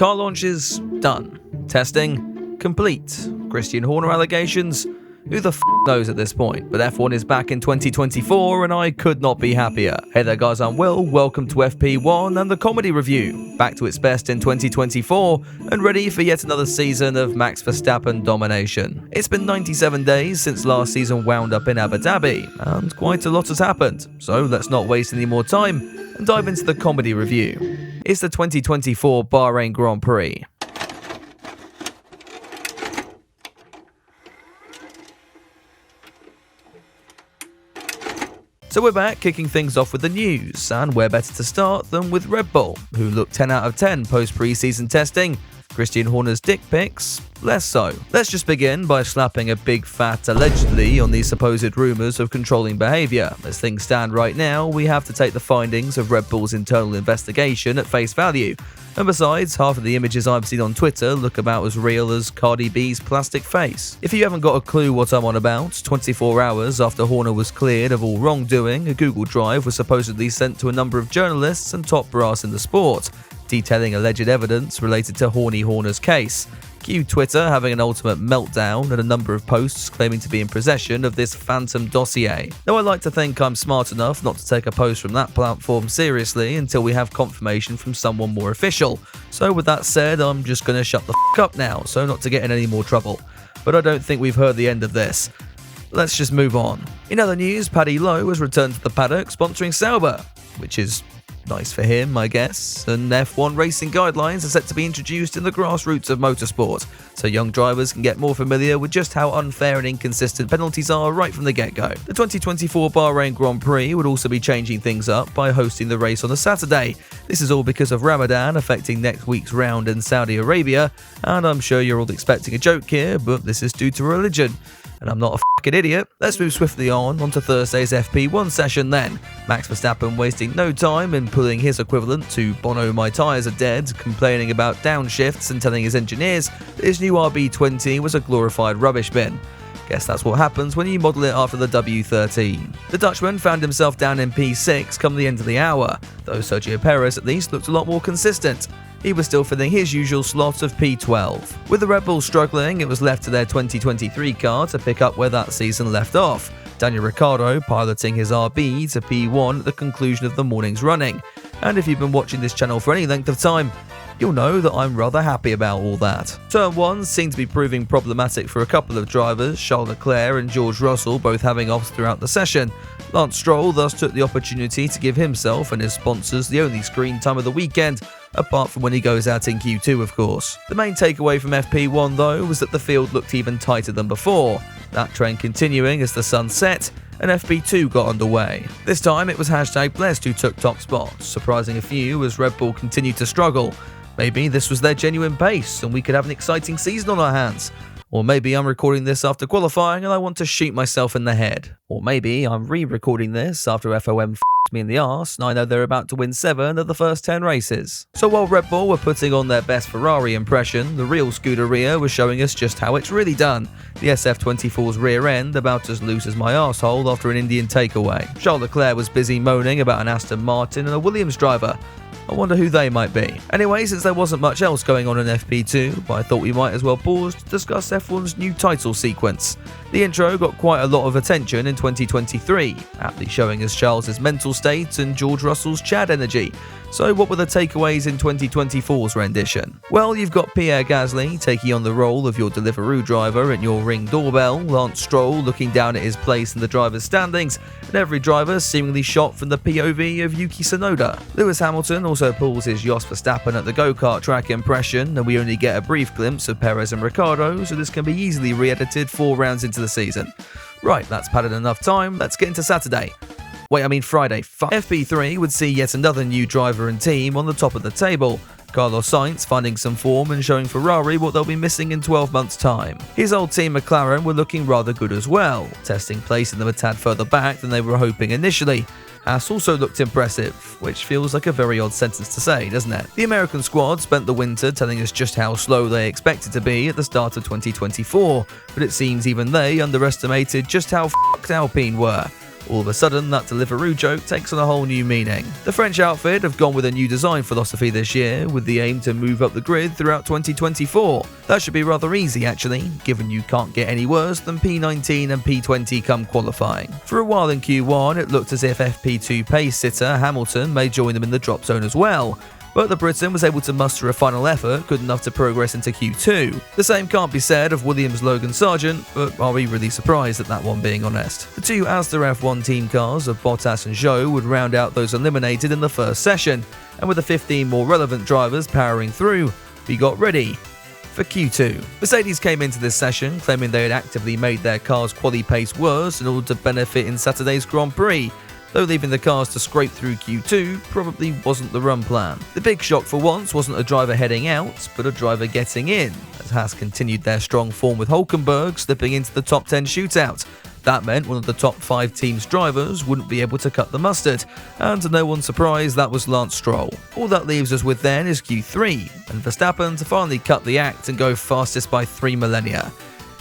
Car launch is done. Testing complete. Christian Horner allegations? Who the knows at this point, but F1 is back in 2024 and I could not be happier. Hey there guys, I'm Will, welcome to FP1 and the comedy review. Back to its best in 2024 and ready for yet another season of Max Verstappen domination. It's been 97 days since last season wound up in Abu Dhabi and quite a lot has happened, so let's not waste any more time and dive into the comedy review. It's the 2024 Bahrain Grand Prix. So we're back kicking things off with the news, and where better to start than with Red Bull, who looked 10 out of 10 post-pre-season testing. Christian Horner's dick pics, less so. Let's just begin by slapping a big fat allegedly on these supposed rumours of controlling behaviour. As things stand right now, we have to take the findings of Red Bull's internal investigation at face value. And besides, half of the images I've seen on Twitter look about as real as Cardi B's plastic face. If you haven't got a clue what I'm on about, 24 hours after Horner was cleared of all wrongdoing, a Google Drive was supposedly sent to a number of journalists and top brass in the sport, detailing alleged evidence related to Horner's case. Cue Twitter having an ultimate meltdown and a number of posts claiming to be in possession of this phantom dossier. Now I like to think I'm smart enough not to take a post from that platform seriously until we have confirmation from someone more official. So with that said, I'm just gonna shut the f up now so not to get in any more trouble. But I don't think we've heard the end of this. Let's just move on. In other news, Paddy Lowe has returned to the paddock sponsoring Sauber, which is nice for him, I guess, and F1 racing guidelines are set to be introduced in the grassroots of motorsport, so young drivers can get more familiar with just how unfair and inconsistent penalties are right from the get-go. The 2024 Bahrain Grand Prix would also be changing things up by hosting the race on a Saturday. This is all because of Ramadan affecting next week's round in Saudi Arabia, and I'm sure you're all expecting a joke here, but this is due to religion. And I'm not a fucking idiot. Let's move swiftly onto Thursday's FP1 session then. Max Verstappen wasting no time in pulling his equivalent to Bono my tyres are dead, complaining about downshifts and telling his engineers that his new RB20 was a glorified rubbish bin. Guess that's what happens when you model it after the W13. The Dutchman found himself down in P6 come the end of the hour, though Sergio Perez at least looked a lot more consistent. He was still filling his usual slot of P12. With the Red Bull struggling, it was left to their 2023 car to pick up where that season left off, Daniel Ricciardo piloting his RB to P1 at the conclusion of the morning's running. And if you've been watching this channel for any length of time, you'll know that I'm rather happy about all that. Turn 1 seemed to be proving problematic for a couple of drivers, Charles Leclerc and George Russell both having offs throughout the session. Lance Stroll thus took the opportunity to give himself and his sponsors the only screen time of the weekend, apart from when he goes out in Q2 of course. The main takeaway from FP1 though was that the field looked even tighter than before, that trend continuing as the sun set and FP2 got underway. This time it was #Blessed who took top spot, surprising a few as Red Bull continued to struggle. Maybe this was their genuine pace and we could have an exciting season on our hands. Or maybe I'm recording this after qualifying and I want to shoot myself in the head. Or maybe I'm re-recording this after FOM me in the arse and I know they're about to win 7 of the first 10 races. So while Red Bull were putting on their best Ferrari impression, the real Scuderia was showing us just how it's really done. The SF24's rear end about as loose as my arsehole after an Indian takeaway. Charles Leclerc was busy moaning about an Aston Martin and a Williams driver. I wonder who they might be. Anyway, since there wasn't much else going on in FP2, I thought we might as well pause to discuss F1's new title sequence. The intro got quite a lot of attention in 2023, aptly showing us Charles' mental state and George Russell's Chad energy. So what were the takeaways in 2024's rendition? Well, you've got Pierre Gasly taking on the role of your Deliveroo driver at your Ring doorbell, Lance Stroll looking down at his place in the driver's standings, and every driver seemingly shot from the POV of Yuki Tsunoda. Lewis Hamilton also pulls his Jos Verstappen at the go-kart track impression, and we only get a brief glimpse of Perez and Ricciardo, so this can be easily re-edited 4 rounds into the season. Right, that's padded enough time, let's get into Saturday. Friday. FP3 would see yet another new driver and team on the top of the table. Carlos Sainz finding some form and showing Ferrari what they'll be missing in 12 months' time. His old team McLaren were looking rather good as well, testing placing them a tad further back than they were hoping initially. Haas also looked impressive, which feels like a very odd sentence to say, doesn't it? The American squad spent the winter telling us just how slow they expected to be at the start of 2024, but it seems even they underestimated just how f***ed Alpine were. All of a sudden, that Deliveroo joke takes on a whole new meaning. The French outfit have gone with a new design philosophy this year, with the aim to move up the grid throughout 2024. That should be rather easy actually, given you can't get any worse than P19 and P20 come qualifying. For a while in Q1, it looked as if FP2 pace sitter Hamilton may join them in the drop zone as well, but the Briton was able to muster a final effort good enough to progress into Q2. The same can't be said of Williams' Logan Sargent, but are we really surprised at that one, being honest? The two Asda F1 team cars of Bottas and Zhou would round out those eliminated in the first session, and with the 15 more relevant drivers powering through, we got ready for Q2. Mercedes came into this session claiming they had actively made their cars' quali pace worse in order to benefit in Saturday's Grand Prix, though leaving the cars to scrape through Q2 probably wasn't the run plan. The big shock for once wasn't a driver heading out, but a driver getting in, as Haas continued their strong form with Hülkenberg slipping into the top 10 shootout. That meant one of the top 5 team's drivers wouldn't be able to cut the mustard, and to no one's surprise, that was Lance Stroll. All that leaves us with then is Q3, and Verstappen to finally cut the act and go fastest by 3 millennia.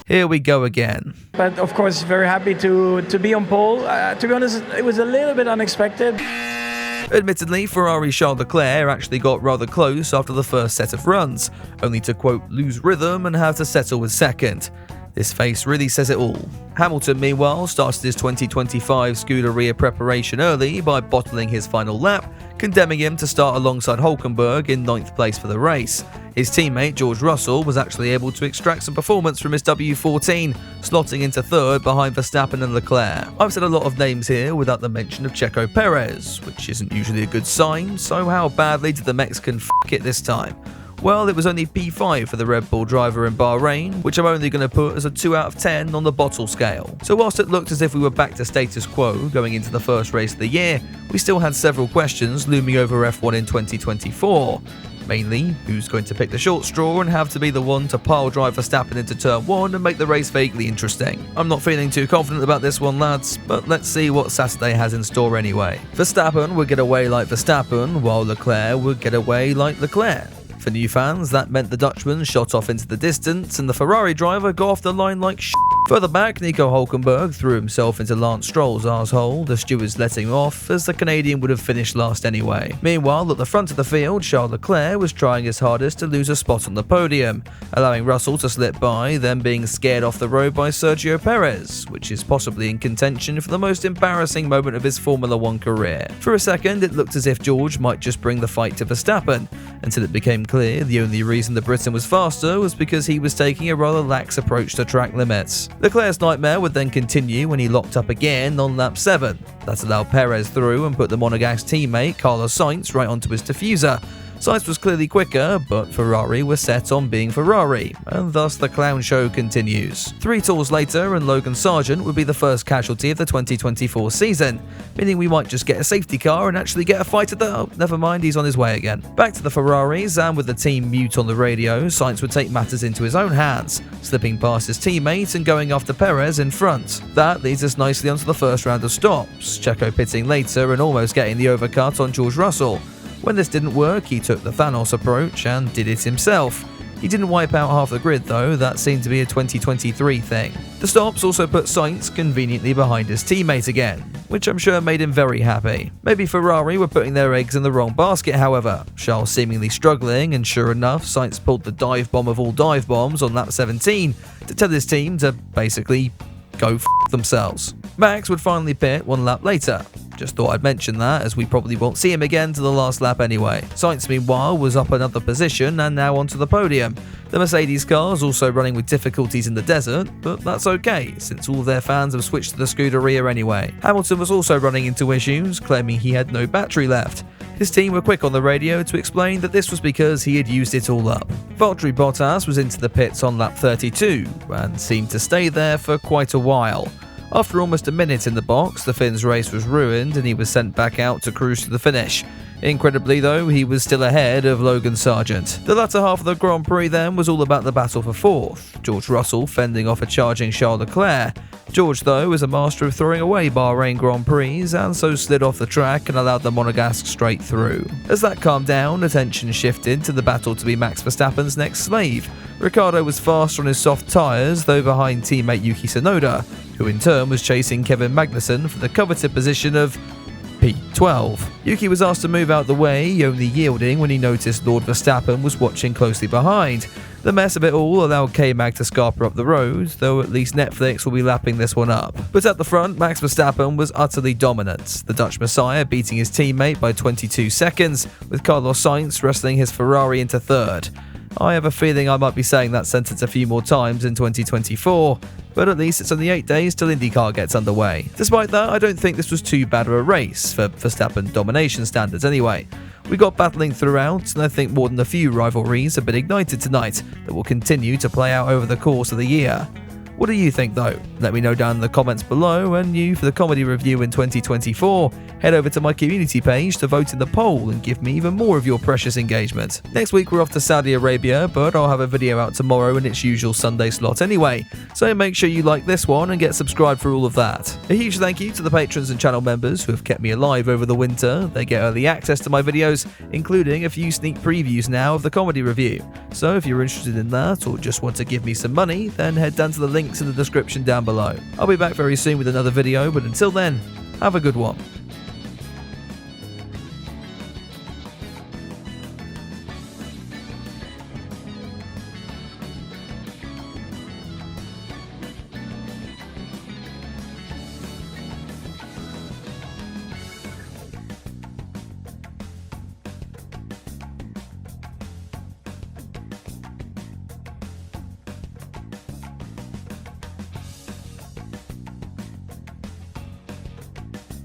Here we go again. But of course, very happy to be on pole. To be honest, it was a little bit unexpected. Admittedly, Ferrari's Charles Leclerc actually got rather close after the first set of runs, only to quote lose rhythm and have to settle with second. This face really says it all. Hamilton, meanwhile, started his 2025 Scuderia preparation early by bottling his final lap, condemning him to start alongside Hülkenberg in 9th place for the race. His teammate George Russell was actually able to extract some performance from his W14, slotting into 3rd behind Verstappen and Leclerc. I've said a lot of names here without the mention of Checo Perez, which isn't usually a good sign, so how badly did the Mexican f*** it this time? Well, it was only P5 for the Red Bull driver in Bahrain, which I'm only going to put as a 2 out of 10 on the bottle scale. So whilst it looked as if we were back to status quo going into the first race of the year, we still had several questions looming over F1 in 2024. Mainly, who's going to pick the short straw and have to be the one to pile drive Verstappen into turn 1 and make the race vaguely interesting? I'm not feeling too confident about this one, lads, but let's see what Saturday has in store anyway. Verstappen would get away like Verstappen, while Leclerc would get away like Leclerc. For new fans, that meant the Dutchman shot off into the distance and the Ferrari driver got off the line like shit. Further back, Nico Hülkenberg threw himself into Lance Stroll's arsehole, the stewards letting him off, as the Canadian would have finished last anyway. Meanwhile, at the front of the field, Charles Leclerc was trying his hardest to lose a spot on the podium, allowing Russell to slip by, then being scared off the road by Sergio Perez, which is possibly in contention for the most embarrassing moment of his Formula 1 career. For a second, it looked as if George might just bring the fight to Verstappen, until it became clear the only reason the Briton was faster was because he was taking a rather lax approach to track limits. Leclerc's nightmare would then continue when he locked up again on lap 7. That allowed Perez through and put the Monegasque teammate Carlos Sainz right onto his diffuser. Sainz was clearly quicker, but Ferrari were set on being Ferrari, and thus the clown show continues. 3 tours later, and Logan Sargent would be the first casualty of the 2024 season, meaning we might just get a safety car and actually get a fight at the... Oh, never mind, he's on his way again. Back to the Ferraris, and with the team mute on the radio, Sainz would take matters into his own hands, slipping past his teammate and going after Perez in front. That leads us nicely onto the first round of stops, Checo pitting later and almost getting the overcut on George Russell. When this didn't work, he took the Thanos approach and did it himself. He didn't wipe out half the grid though, that seemed to be a 2023 thing. The stops also put Sainz conveniently behind his teammate again, which I'm sure made him very happy. Maybe Ferrari were putting their eggs in the wrong basket however, Charles seemingly struggling, and sure enough, Sainz pulled the dive bomb of all dive bombs on lap 17 to tell his team to basically go f*** themselves. Max would finally pit 1 lap later. Just thought I'd mention that, as we probably won't see him again to the last lap anyway. Sainz, meanwhile, was up another position and now onto the podium. The Mercedes cars also running with difficulties in the desert, but that's okay, since all of their fans have switched to the Scuderia anyway. Hamilton was also running into issues, claiming he had no battery left. His team were quick on the radio to explain that this was because he had used it all up. Valtteri Bottas was into the pits on lap 32, and seemed to stay there for quite a while. After almost a minute in the box, the Finn's race was ruined and he was sent back out to cruise to the finish. Incredibly though, he was still ahead of Logan Sargent. The latter half of the Grand Prix then was all about the battle for 4th, George Russell fending off a charging Charles Leclerc, George, though, is a master of throwing away Bahrain Grand Prix and so slid off the track and allowed the Monegasque straight through. As that calmed down, attention shifted to the battle to be Max Verstappen's next slave. Ricciardo was faster on his soft tyres, though behind teammate Yuki Tsunoda, who in turn was chasing Kevin Magnussen for the coveted position of P12. Yuki was asked to move out the way, only yielding when he noticed Lord Verstappen was watching closely behind. The mess of it all allowed K-Mag to scarper up the road, though at least Netflix will be lapping this one up. But at the front, Max Verstappen was utterly dominant, the Dutch Messiah beating his teammate by 22 seconds, with Carlos Sainz wrestling his Ferrari into third. I have a feeling I might be saying that sentence a few more times in 2024, but at least it's only 8 days till IndyCar gets underway. Despite that, I don't think this was too bad of a race, for Verstappen domination standards anyway. We got battling throughout, and I think more than a few rivalries have been ignited tonight that will continue to play out over the course of the year. What do you think though? Let me know down in the comments below, and you for the comedy review in 2024, head over to my community page to vote in the poll and give me even more of your precious engagement. Next week we're off to Saudi Arabia, but I'll have a video out tomorrow in its usual Sunday slot anyway, so make sure you like this one and get subscribed for all of that. A huge thank you to the patrons and channel members who have kept me alive over the winter. They get early access to my videos, including a few sneak previews now of the comedy review. So if you're interested in that or just want to give me some money, then head down to the links in the description down below. I'll be back very soon with another video, but until then, have a good one.